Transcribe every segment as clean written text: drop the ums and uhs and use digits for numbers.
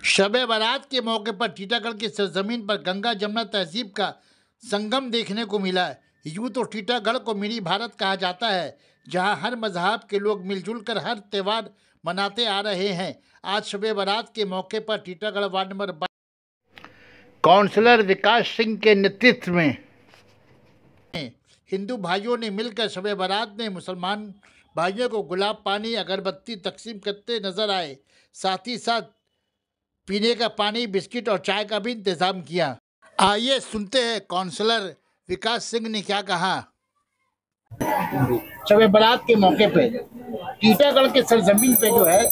शब-ए बारात के मौके पर टीटागढ़ की सरजमीन पर गंगा जमुना तहजीब का संगम देखने को मिला है। यूं तो टीटागढ़ को मिनी भारत कहा जाता है, जहां हर मजहब के लोग मिलजुल कर हर त्यौहार मनाते आ रहे हैं। आज शब-ए बारात के मौके पर टीटागढ़ वार्ड नंबर 22 काउंसलर विकास सिंह के नेतृत्व में हिंदू भाइयों ने मिलकर शब-ए बारात में मुसलमान भाइयों को गुलाब पानी अगरबत्ती तकसीम करते नजर आए। साथ ही साथ पीने का पानी, बिस्किट और चाय का भी इंतजाम किया। आइए सुनते हैं काउंसलर विकास सिंह ने क्या कहा। शब-ए बारात के मौके पे टीटागढ़ के सरजमीन पे जो है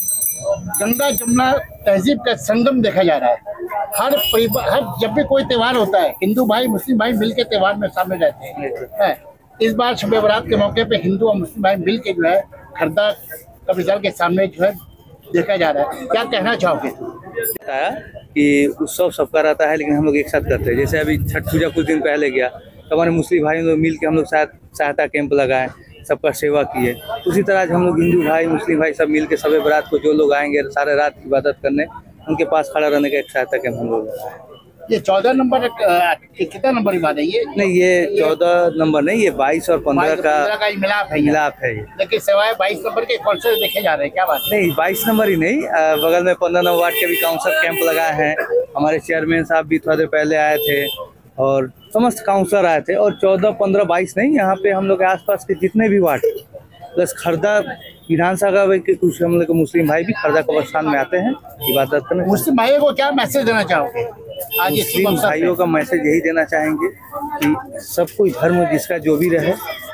गंगा जमुना तहजीब का संगम देखा जा रहा है। हर जब भी कोई त्यौहार होता है, हिंदू भाई मुस्लिम भाई मिलकर त्यौहार में शामिल रहते हैं। इस बार शब-ए बारात के मौके पे हिंदू और मुस्लिम भाई मिल के जो है खरदा कब्रिस्तान के सामने जो है देखा जा रहा है। क्या कहना चाहोगे? कि उत्सव सबका रहता है, लेकिन हम लोग एक साथ करते हैं। जैसे अभी छठ पूजा कुछ दिन पहले गया तो हमारे मुस्लिम भाई लोग मिल के हम लोग सहायता कैंप लगाए, सबका सेवा किए। उसी तरह आज हम लोग हिंदू भाई मुस्लिम भाई सब मिल के शब-ए बारात को जो लोग आएंगे सारे रात की इबादत करने, उनके पास खड़ा रहने का एक सहायता कैंप हम लोग लगाए। ये 14 नंबर कितना नंबर की बात है? ये नहीं, ये 14 नंबर नहीं, ये 22 और 15 का मिलाप है। लेकिन सिवाय 22 नंबर के काउंसलर देखे जा रहे हैं, क्या बात नहीं 22 नंबर ही नहीं, बगल में 15 नंबर वार्ड के भी काउंसलर कैंप लगाए हैं। हमारे चेयरमैन साहब भी थोड़ा देर पहले आए थे और समस्त काउंसलर आए थे। और 14, 15, 22 नहीं, यहाँ पे हम लोग के आसपास के जितने भी वार्ड प्लस खरदा विधानसभा के कुछ हम लोग मुस्लिम भाई भी खरदा कब्रिस्तान में आते हैं इबादत करने। मुस्लिम भाइयों को क्या मैसेज देना चाहोगे? आज मुस्लिम भाइयों का मैसेज यही देना चाहेंगे कि सब कोई धर्म जिसका जो भी रहे,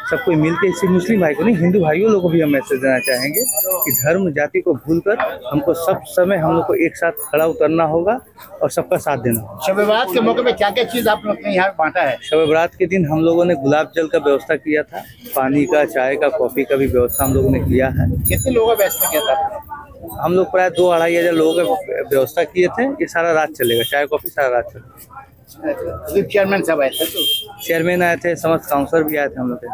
सब कोई मिलकर, इसी मुस्लिम भाई को नहीं हिंदू भाइयों लोगों को भी हम मैसेज देना चाहेंगे कि धर्म जाति को भूलकर हमको सब समय हम लोग को एक साथ खड़ा उतरना होगा और सबका साथ देना होगा। शब-ए बारात के मौके पे क्या क्या चीज आप लोग ने यहाँ बांटा है? शब-ए बारात के दिन हम लोगों ने गुलाब जल का व्यवस्था किया था, पानी का, चाय का, कॉफी का भी व्यवस्था हम लोगों ने किया है। कितने लोगों का व्यवस्था किया था? हम लोग प्राय 2-2.5 हजार लोगों का व्यवस्था किए थे। ये सारा रात चलेगा, चाय कॉफी सारा रात चलेगा। चेयरमैन साहब आए थे? तो चेयरमैन आए थे, समस्त काउंसलर भी आए थे हम लोग के।